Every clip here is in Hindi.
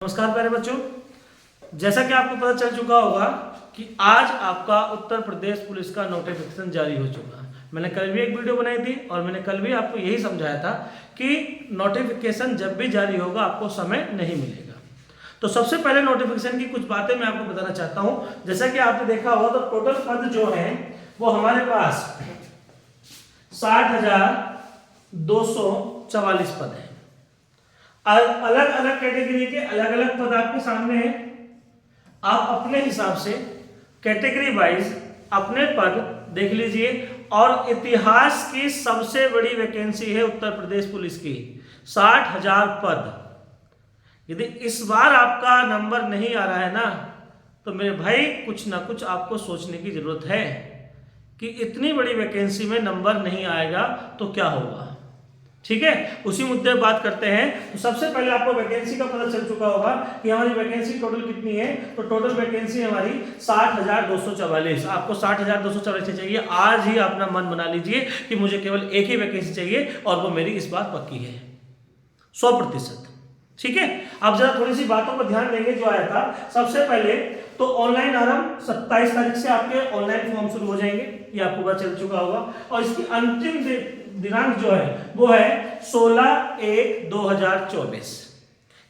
नमस्कार प्यारे बच्चों, जैसा कि आपको पता चल चुका होगा कि आज आपका उत्तर प्रदेश पुलिस का नोटिफिकेशन जारी हो चुका है। मैंने कल भी एक वीडियो बनाई थी और मैंने कल भी आपको यही समझाया था कि नोटिफिकेशन जब भी जारी होगा आपको समय नहीं मिलेगा। तो सबसे पहले नोटिफिकेशन की कुछ बातें मैं आपको बताना चाहता हूँ। जैसा कि आपने देखा होगा तो टोटल पद जो है वो हमारे पास 60,244 पद है। अलग अलग कैटेगरी के अलग अलग पद आपके सामने हैं। आप अपने हिसाब से कैटेगरी वाइज अपने पद देख लीजिए। और इतिहास की सबसे बड़ी वैकेंसी है उत्तर प्रदेश पुलिस की, 60,000 पद। यदि इस बार आपका नंबर नहीं आ रहा है ना, तो मेरे भाई कुछ ना कुछ आपको सोचने की जरूरत है कि इतनी बड़ी वैकेंसी में नंबर नहीं आएगा तो क्या होगा। ठीक है, उसी मुद्दे पर बात करते हैं। तो सबसे पहले आपको वैकेंसी का पता चल चुका होगा कि हमारी वैकेंसी टोटल कितनी है। तो टोटल वैकेंसी हमारी 60,244। आपको 60,244 चाहिए। आज ही अपना मन बना लीजिए कि मुझे केवल एक ही वैकेंसी चाहिए और वो मेरी इस बार पक्की है 100%। ठीक है, अब जरा थोड़ी सी बातों पर ध्यान देंगे जो आया था। सबसे पहले तो ऑनलाइन आरंभ 27 तारीख से आपके ऑनलाइन फॉर्म शुरू हो जाएंगे, ये आपको पता चल चुका होगा। और इसकी अंतिम दिनांक जो है वो है 16/1/2024।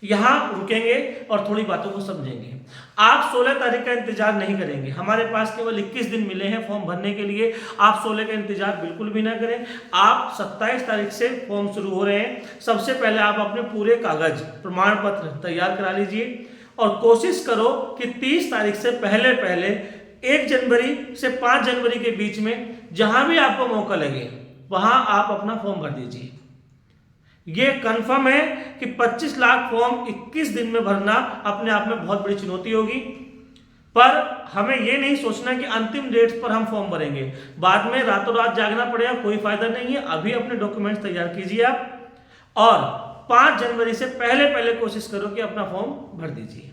यहां रुकेंगे और थोड़ी बातों को समझेंगे। आप 16 तारीख का इंतजार नहीं करेंगे। हमारे पास केवल 21 दिन मिले हैं फॉर्म भरने के लिए। आप 16 का इंतजार बिल्कुल भी ना करें। आप 27 तारीख से फॉर्म शुरू हो रहे हैं। सबसे पहले आप अपने पूरे कागज प्रमाण पत्र तैयार करा लीजिए और कोशिश करो कि 30 तारीख से पहले 1 जनवरी से 5 जनवरी के बीच में जहां भी आपको मौका लगे वहां आप अपना फॉर्म भर दीजिए। यह कंफर्म है कि 25 लाख फॉर्म 21 दिन में भरना अपने आप में बहुत बड़ी चुनौती होगी। पर हमें यह नहीं सोचना कि अंतिम डेट पर हम फॉर्म भरेंगे, बाद में रातों रात जागना पड़ेगा, कोई फायदा नहीं है। अभी अपने डॉक्यूमेंट्स तैयार कीजिए आप और 5 जनवरी से पहले कोशिश करो कि अपना फॉर्म भर दीजिए।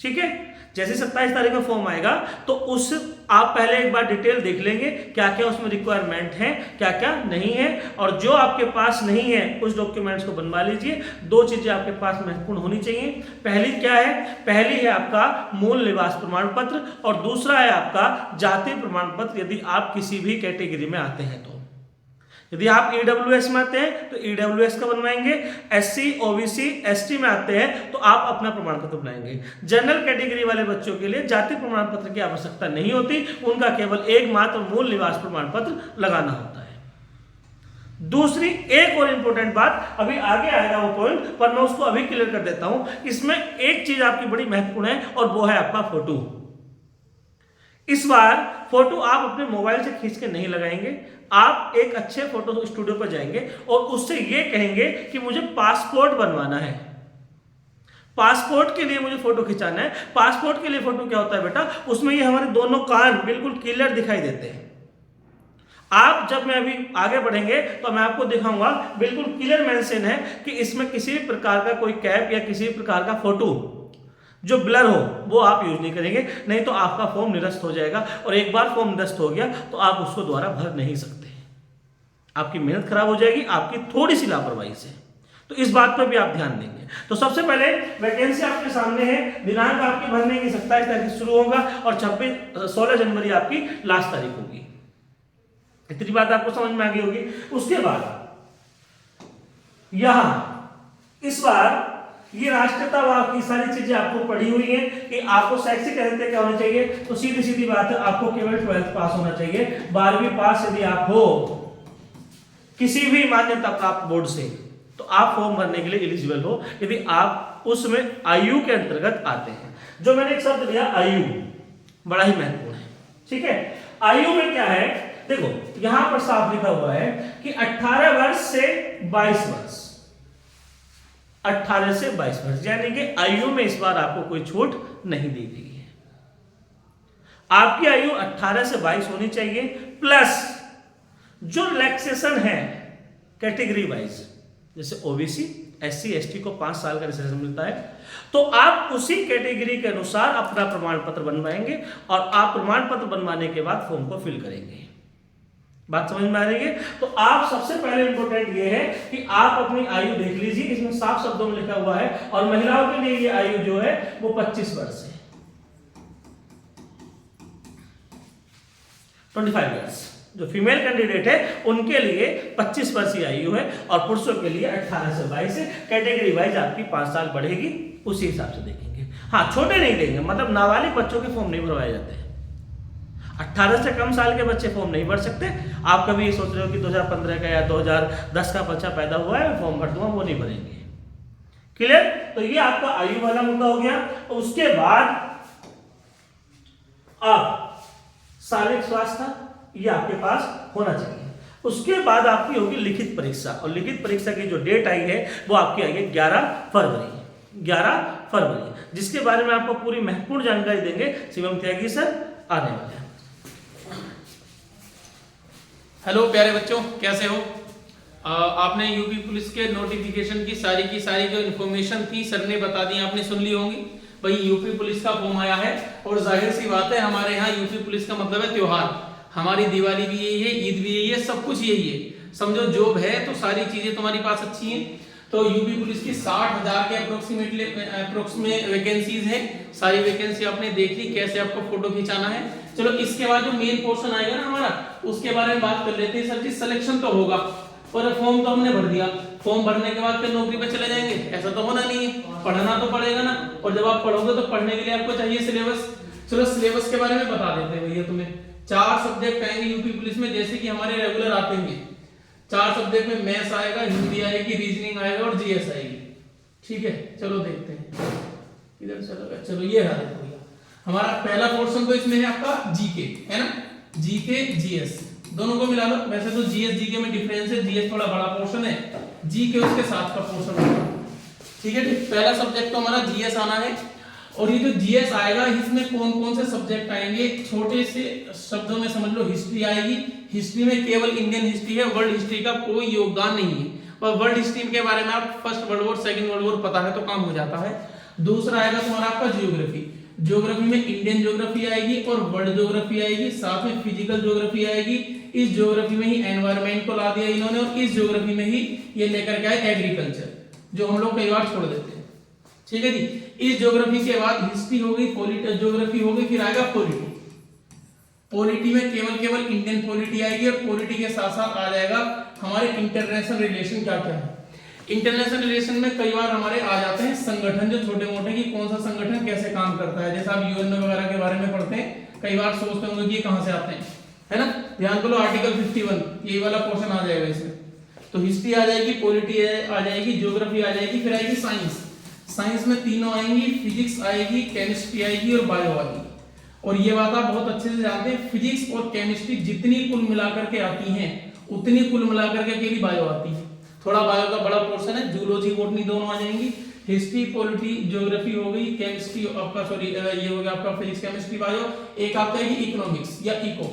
ठीक है, जैसे 27 तारीख में फॉर्म आएगा तो उस आप पहले एक बार डिटेल देख लेंगे क्या क्या उसमें रिक्वायरमेंट है, क्या क्या नहीं है। और जो आपके पास नहीं है उस डॉक्यूमेंट्स को बनवा लीजिए। 2 चीजें आपके पास महत्वपूर्ण होनी चाहिए। पहली क्या है? पहली है आपका मूल निवास प्रमाण पत्र और दूसरा है आपका जाति प्रमाण पत्र, यदि आप किसी भी कैटेगरी में आते हैं तो। यदि आप ईडब्ल्यूएस में आते हैं तो ईडब्ल्यूएस का बनवाएंगे। एससी, ओबीसी, एसटी में आते हैं तो आप अपना प्रमाण पत्र बनाएंगे। जनरल कैटेगरी वाले बच्चों के लिए जाति प्रमाण पत्र की आवश्यकता नहीं होती, उनका केवल एकमात्र मूल निवास प्रमाण पत्र लगाना होता है। दूसरी एक और इंपॉर्टेंट बात, अभी आगे आएगा वो पॉइंट, पर मैं उसको अभी क्लियर कर देता हूं। इसमें एक चीज आपकी बड़ी महत्वपूर्ण है और वो है आपका फोटो। इस बार फोटो आप अपने मोबाइल से खींच के नहीं लगाएंगे। आप एक अच्छे फोटो स्टूडियो पर जाएंगे और उससे ये कहेंगे कि मुझे पासपोर्ट बनवाना है, पासपोर्ट के लिए मुझे फोटो खिंचाना है। पासपोर्ट के लिए फोटो क्या होता है बेटा? उसमें ये हमारे दोनों कान बिल्कुल क्लियर दिखाई देते हैं। आप जब मैं अभी आगे बढ़ेंगे तो मैं आपको दिखाऊंगा बिल्कुल क्लियर मेंशन है कि इसमें किसी भी प्रकार का कोई कैप या किसी भी प्रकार का फोटो जो ब्लर हो वो आप यूज नहीं करेंगे, नहीं तो आपका फॉर्म निरस्त हो जाएगा। और एक बार फॉर्म निरस्त हो गया तो आप उसको दोबारा भर नहीं सकते, आपकी मेहनत खराब हो जाएगी आपकी थोड़ी सी लापरवाही से। तो इस बात पर भी आप ध्यान देंगे। तो सबसे पहले वैकेंसी आपके सामने है। दिनांक आपकी भरने की 27 तारीख से शुरू होगा और 16 जनवरी आपकी लास्ट तारीख होगी। इतनी बात आपको समझ में आ गई होगी। उसके बाद यहां इस बार ये राष्ट्रीयता वाद की सारी चीजें आपको पढ़ी हुई है कि आपको शैक्षिक अर्हता क्या होनी चाहिए। तो सीधी सीधी बात है, आपको केवल 12th पास होना चाहिए। 12वीं पास यदि आप हो किसी भी मान्यता प्राप्त बोर्ड से तो आप फॉर्म भरने के लिए एलिजिबल हो, यदि आप उसमें आयु के अंतर्गत आते हैं। जो मैंने एक शब्द लिया आयु, बड़ा ही महत्वपूर्ण है। ठीक है, आयु में क्या है देखो, यहां पर साफ लिखा हुआ है कि 18 वर्ष से 22 वर्ष, 18 से 22 वर्ष, यानी कि आयु में इस बार आपको कोई छूट नहीं दी गई है। आपकी आयु 18 से 22 होनी चाहिए, प्लस जो रिलैक्सेशन है कैटेगरी वाइज, जैसे ओबीसी, एससी, एसटी को 5 साल का रिलैक्सेशन मिलता है, तो आप उसी कैटेगरी के अनुसार अपना प्रमाण पत्र बनवाएंगे और आप प्रमाण पत्र बनवाने के बाद फॉर्म को फिल करेंगे। बात समझ में आ रही है? तो आप सबसे पहले इंपॉर्टेंट ये है कि आप अपनी आयु देख लीजिए, इसमें साफ शब्दों में लिखा हुआ है, और महिलाओं के लिए ये आयु जो है वो 25 वर्ष है, 25 ईयर्स। जो फीमेल कैंडिडेट है उनके लिए 25 वर्ष की आयु है, और पुरुषों के लिए 18 से 22 है। कैटेगरी वाइज आपकी 5 साल बढ़ेगी, उसी हिसाब से देखेंगे। हाँ, छोटे नहीं देंगे, मतलब नाबालिग बच्चों के फॉर्म नहीं भरवाए जाते हैं। 18 से कम साल के बच्चे फॉर्म नहीं भर सकते। आप कभी ये सोच रहे हो कि 2015 का या 2010 का बच्चा पैदा हुआ है फॉर्म भर दूंगा, वो नहीं भरेंगे। क्लियर? तो ये आपका आयु वाला मुद्दा हो गया। तो उसके बाद आप शारीरिक स्वास्थ्य ये आपके पास होना चाहिए। उसके बाद आपकी होगी लिखित परीक्षा, और लिखित परीक्षा की जो डेट आई है वो आपकी आई है 11 फरवरी, 11 फरवरी, जिसके बारे में आपको पूरी महत्वपूर्ण जानकारी देंगे शिवम त्यागी सर आने वाले हैं। हेलो प्यारे बच्चों, कैसे हो? आपने यूपी पुलिस के नोटिफिकेशन की सारी जो इन्फॉर्मेशन थी सर ने बता दी, आपने सुन ली होंगी। भाई यूपी पुलिस का फॉर्म आया है, और जाहिर सी बात है हमारे यहाँ यूपी पुलिस का मतलब है त्योहार। हमारी दिवाली भी यही है, ईद भी यही है, सब कुछ यही है। समझो जॉब है तो सारी चीजें तुम्हारी पास अच्छी हैं। तो यूपी पुलिस की 60,000 के अप्रोक्सीमेट वैकेंसीज हैं। सारी वैकेंसी आपने देख ली, कैसे आपको फोटो खिंचाना है। चलो इसके बाद जो मेन पोर्शन आएगा ना हमारा, उसके बारे में बात कर लेते हैं। सर जी सिलेक्शन तो होगा, और फॉर्म तो हमने भर दिया, फॉर्म भरने के बाद फिर नौकरी पे चले जाएंगे, ऐसा तो होना नहीं है। पढ़ना तो पड़ेगा ना, और जब आप पढ़ोगे तो पढ़ने के लिए आपको चाहिए सिलेबस। चलो सिलेबस के बारे में बता देते हैं भैया तुम्हें। 4 सब्जेक्ट आएंगे यूपी पुलिस में, जैसे कि हमारे रेगुलर आते हैं। 4 सब्जेक्ट में मैथ्स आएगा, हिंदी आएगी, रीजनिंग आएगा और जीएस आएगी। ठीक है, चलो देखते हैं इधर। चलो ये रहा देखो भैया, हमारा पहला पोर्शन तो इसमें है आपका जीके, है ना? जीके जीएस दोनों को मिला लो। वैसे तो जीएस जीके में डिफरेंस है, जीएस थोड़ा बड़ा पोर्शन है, जीके उसके साथ का पोर्शन होगा। ठीक है, पहला सब्जेक्ट तो हमारा जीएस आना है। और ये जो जीएस आएगा इसमें कौन कौन से सब्जेक्ट आएंगे, छोटे से शब्दों में समझ लो। हिस्ट्री आएगी, हिस्ट्री में केवल इंडियन हिस्ट्री है, वर्ल्ड हिस्ट्री का कोई योगदान नहीं है। और वर्ल्ड हिस्ट्री के बारे में आप first world war, second world war पता है तो काम हो जाता है। दूसरा आएगा तुम्हारा आपका ज्योग्राफी। ज्योग्राफी में इंडियन ज्योग्राफी आएगी और वर्ल्ड ज्योग्राफी आएगी, साथ में फिजिकल ज्योग्राफी आएगी। इस ज्योग्राफी में ही एनवायरनमेंट को ला दिया इन्होंने, और इस ज्योग्राफी में ही ये लेकर के आए एग्रीकल्चर, जो हम लोग कई बार छोड़ देते हैं। ठीक है जी, इस ज्योग्राफी के बाद हिस्ट्री हो गई, ज्योग्राफी हो गई, फिर आएगा पॉलिटी। पॉलिटी में केवल इंडियन पॉलिटी आएगी, और पॉलिटी के साथ साथ आ जाएगा हमारे इंटरनेशनल रिलेशन क्या क्या है। इंटरनेशनल रिलेशन में कई बार हमारे आ जाते हैं संगठन, जो छोटे मोटे कि कौन सा संगठन कैसे काम करता है। जैसे आप यूएन वगैरह के बारे में पढ़ते हैं, कई बार सोचते होंगे कि ये कहां से आते हैं, है ना? ध्यान करो, आर्टिकल 51 ये वाला पोर्शन आ जाएगा इसमें। तो हिस्ट्री आ जाएगी, पॉलिटी आ जाएगी, ज्योग्राफी आ जाएगी, फिर आएगी साइंस। साइंस में तीनों आएंगी, फिजिक्स आएगी, केमिस्ट्री आएगी और बायो आएगी। और ये बात आप बहुत अच्छे से जानते हैं, फिजिक्स और केमिस्ट्री जितनी कुल मिलाकर के आती हैं, उतनी कुल मिलाकर के अकेली बायो आती है। थोड़ा बायो का बड़ा पोर्शन है, जूलॉजी बॉटनी दोनों आ जाएंगी। हिस्ट्री, पॉलिटी, ज्योग्राफी हो गई, केमिस्ट्री आपका ये हो गया आपका फिजिक्स, केमिस्ट्री, बायो। एक आता है इकोनॉमिक्स या इको।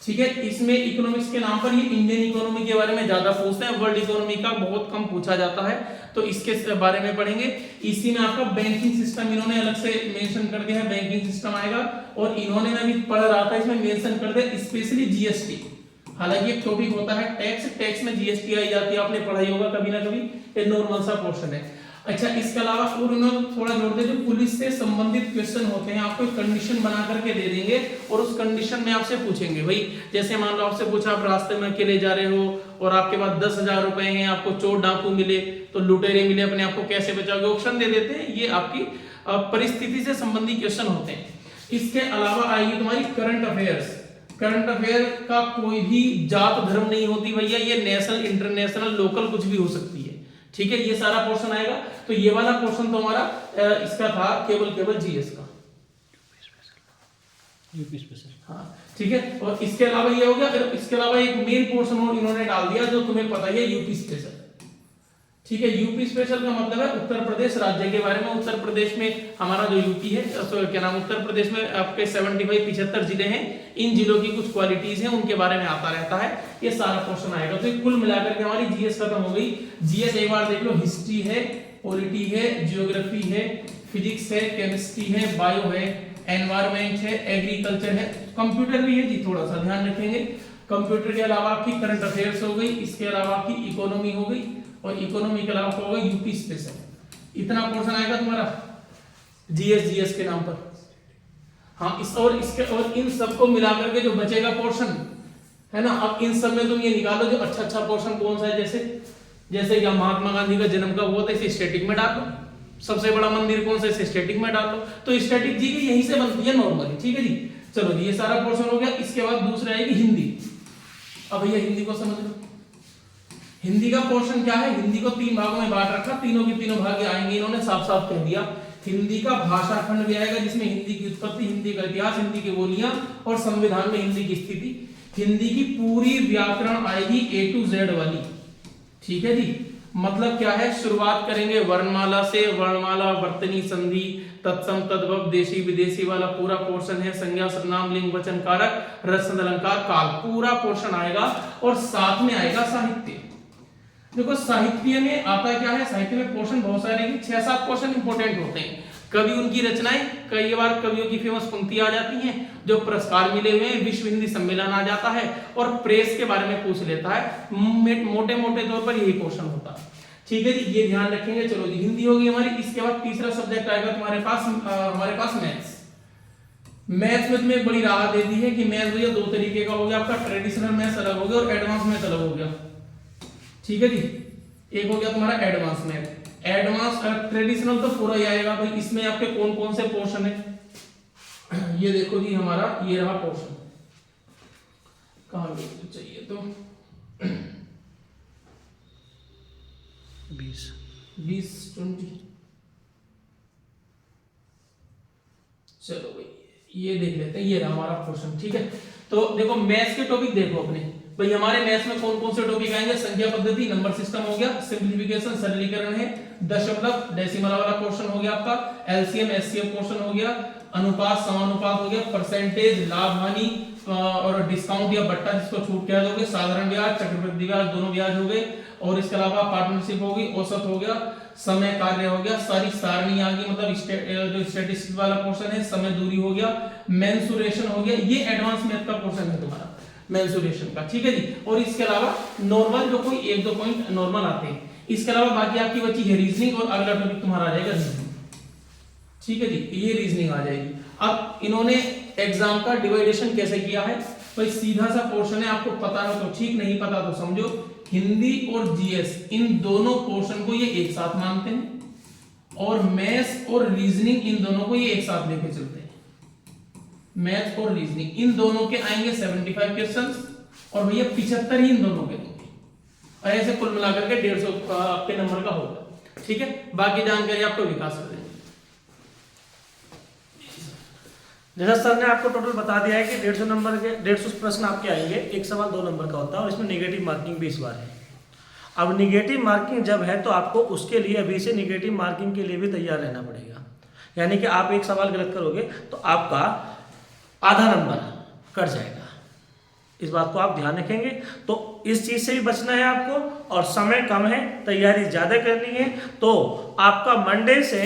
ठीक है, इसमें इकोनॉमिक्स के नाम पर ये इंडियन इकोनॉमी के बारे में ज्यादा पूछते हैं, वर्ल्ड इकोनॉमी का बहुत कम पूछा जाता है, तो इसके बारे में पढ़ेंगे। इसी में आपका बैंकिंग सिस्टम इन्होंने अलग से मेंशन कर दिया है, बैंकिंग सिस्टम आएगा। और इन्होंने मैं भी पढ़ रहा था, इसमें मेंशन कर दिया स्पेशली जीएसटी। हालांकि एक टॉपिक होता है टैक्स में जीएसटी आई जाती है, आपने पढ़ाई होगा कभी ना कभी, ये नॉर्मल सा पोर्शन है। अच्छा, इसके अलावा और उन्होंने थोड़ा जोड़ दिया, जो पुलिस से संबंधित क्वेश्चन होते हैं आपको कंडीशन बना करके दे देंगे, और उस कंडीशन में आपसे पूछेंगे। भाई जैसे मान लो आपसे पूछा, आप रास्ते में अकेले जा रहे हो और आपके पास 10,000 रुपए हैं, आपको चोर डाकू मिले, तो लुटेरे मिले, अपने आप को कैसे बचाओगे, ऑप्शन दे देते हैं। ये आपकी परिस्थिति से संबंधित क्वेश्चन होते हैं। इसके अलावा आएगी तुम्हारी करंट अफेयर्स। करंट अफेयर का कोई भी जात धर्म नहीं होती भैया, ये नेशनल, इंटरनेशनल, लोकल कुछ भी हो सकती है। ठीक है, ये सारा पोर्शन आएगा। तो ये वाला पोर्शन तो हमारा इसका था केवल जीएस का, यूपी स्पेशल। हाँ ठीक है, और इसके अलावा ये हो गया। फिर इसके अलावा एक मेन पोर्शन और इन्होंने डाल दिया, जो तुम्हें पता है, यूपी स्पेशल। ठीक है, यूपी स्पेशल का मतलब है उत्तर प्रदेश राज्य के बारे में। उत्तर प्रदेश में हमारा जो यूपी है, तो क्या नाम, उत्तर प्रदेश में आपके 75 जिले हैं। इन जिलों की कुछ क्वालिटीज हैं, उनके बारे में आता रहता है, ये सारा पोर्शन आएगा। तो कुल मिलाकर के हमारी जीएस खत्म हो गई। जीएस एक बार देख लो, हिस्ट्री है, पॉलिटी है, ज्योग्राफी है, फिजिक्स है, केमिस्ट्री है, बायो है, एनवायरमेंट है, एग्रीकल्चर है, कंप्यूटर भी है जी, थोड़ा सा ध्यान रखेंगे। कंप्यूटर के अलावा आपकी करंट अफेयर्स हो गई, इसके अलावा आपकी इकोनॉमी हो गई, और इकोनॉमी के अलावा होगा यूपी स्पेशल। इतना पोर्शन आएगा तुम्हारा जीएस के नाम पर। हाँ, और इन सबको मिलाकर के जो बचेगा पोर्शन है ना, अब इन सब में तुम ये निकालो जो अच्छा पोर्शन कौन सा है। जैसे क्या महात्मा गांधी का जन्म कब हुआ था, इसे स्टैटिक में डाल लो। सबसे बड़ा मंदिर कौन सा, इसे स्टैटिक में डाल लो। तो स्टैटिक जी की यहीं से बनती है नॉर्मली, ठीक है जी। चलो जी, ये सारा पोर्शन हो गया। इसके बाद दूसरा आएगी हिंदी। अब भैया हिंदी को समझ लो। हिंदी का पोर्शन क्या है, हिंदी को 3 भागों में बांट रखा, तीनों के तीनों भाग आएंगे, इन्होंने साफ साफ कह दिया। हिंदी का भाषा खंड भी आएगा, जिसमें हिंदी की उत्पत्ति, हिंदी का इतिहास, हिंदी की बोलियां और संविधान में हिंदी की स्थिति। हिंदी की पूरी व्याकरण आएगी A to Z वाली, ठीक है जी। मतलब क्या है, शुरुआत करेंगे वर्णमाला से, वर्णमाला, वर्तनी, संधि, तत्सम, तद्भव, देशी विदेशी वाला पूरा पोर्शन है। संज्ञा, सर्वनाम, लिंग, वचन, कारक, रस, अलंकार, काल, पूरा पोर्शन आएगा। और साथ में आएगा साहित्य। देखो साहित्य में आता क्या है, साहित्य में पोर्शन बहुत सारे, 6-7 पोर्शन इंपॉर्टेंट होते हैं। कवि उनकी रचनाएं, कई बार कवियों की फेमस पंक्तियां आ जाती हैं, जो पुरस्कार मिले हुए हैं, विश्व हिंदी सम्मेलन आ जाता है, और प्रेस के बारे में पूछ लेता है। मोटे मोटे तौर पर यही पोर्शन होता है, ठीक है जी। ये ध्यान रखेंगे। चलो जी, हिंदी होगी हमारी। इसके बाद तीसरा सब्जेक्ट आएगा तुम्हारे पास, हमारे पास मैथ्स। मैथ्स में तुम्हें बड़ी राहत दे दी है कि मैथ्स भैया 2 तरीके का हो गया आपका, ट्रेडिशनल मैथ्स अलग हो गया और एडवांस मैथ्स अलग हो गया, ठीक है जी। एक हो गया तुम्हारा एडवांस मैथ। एडवांस ट्रेडिशनल तो पूरा ही आएगा भाई। इसमें आपके कौन कौन से पोर्शन है, ये देखो जी, हमारा ये रहा पोर्शन। कहां चाहिए तो 20 चलो भाई ये देख लेते हैं। ये रहा हमारा पोर्शन, ठीक है। तो देखो मैथ्स के टॉपिक देखो अपने भाई। हमारे मैथ्स में कौन कौन से टॉपिक आएंगे, संख्या पद्धति, नंबर सिस्टम हो गया, सिंप्लीफिकेशन सरलीकरण है, दशमलव डेसिमल वाला पोर्शन हो गया आपका, एलसीएम एचसीएफ पोर्शन हो गया, अनुपात समानुपात हो गया, परसेंटेज, लाभ हानि और डिस्काउंट या बट्टा जिसको छूट कह दोगे, साधारण ब्याज, चक्रवृद्धि ब्याज, दोनों ब्याज हो गए। और इसके अलावा पार्टनरशिप होगी, औसत हो गया, समय कार्य हो गया, सारी सारणी आ गई, मतलब जो स्टैटिस्टिक्स वाला पोर्शन है, समय दूरी हो गया, मेंसुरेशन हो गया। ये एडवांस मैथ का पोर्शन है तुम्हारा मेंसुरेशन का, ठीक है जी। और इसके अलावा नॉर्मल जो कोई 1-2 पॉइंट नॉर्मल आते हैं। इसके अलावा बाकी आपकी बची है रीजनिंग, और अगला टॉपिक तुम्हारा आ जाएगा रीजनिंग, ठीक है जी। ये रीजनिंग आ जाएगी। अब इन्होंने एग्जाम का डिवाइडेशन कैसे किया है भाई, सीधा सा पोर्शन है, आपको पता हो तो ठीक, नहीं पता तो समझो। हिंदी और जीएस इन दोनों पोर्शन को ये एक साथ मानते हैं, और मैथ्स और रीजनिंग इन दोनों को ये एक साथ लेके चलते हैं। मैथ्स और रीजनिंग इन दोनों के आएंगे 75 क्वेश्चंस, और भैया 75 ही इन दोनों के होंगे, और ऐसे कुल मिलाकर के 150 आपके नंबर का होगा, ठीक है। बाकी जानकारी आपको विकास कर देंगे। जैसा सर ने आपको टोटल बता दिया है कि 150 नंबर के 150 प्रश्न आपके आएंगे। एक सवाल 2 नंबर का होता है, और इसमें नेगेटिव मार्किंग भी इस बार है। अब नेगेटिव मार्किंग जब है तो आपको उसके लिए अभी से नेगेटिव मार्किंग के लिए भी तैयार रहना पड़ेगा। यानी कि आप एक सवाल गलत करोगे तो आपका आधा नंबर कट जाएगा। इस बात को आप ध्यान रखेंगे। तो इस चीज़ से भी बचना है आपको, और समय कम है, तैयारी ज़्यादा करनी है। तो आपका मंडे से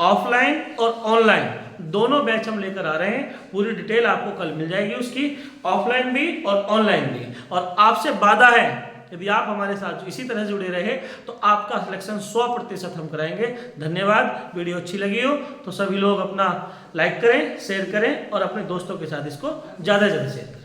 ऑफलाइन और ऑनलाइन दोनों बैच हम लेकर आ रहे हैं। पूरी डिटेल आपको कल मिल जाएगी उसकी, ऑफलाइन भी और ऑनलाइन भी। और आपसे वादा है, यदि आप हमारे साथ इसी तरह जुड़े रहे तो आपका सिलेक्शन 100% हम कराएंगे। धन्यवाद। वीडियो अच्छी लगी हो तो सभी लोग अपना लाइक करें, शेयर करें, और अपने दोस्तों के साथ इसको ज़्यादा से ज़्यादा शेयर करें।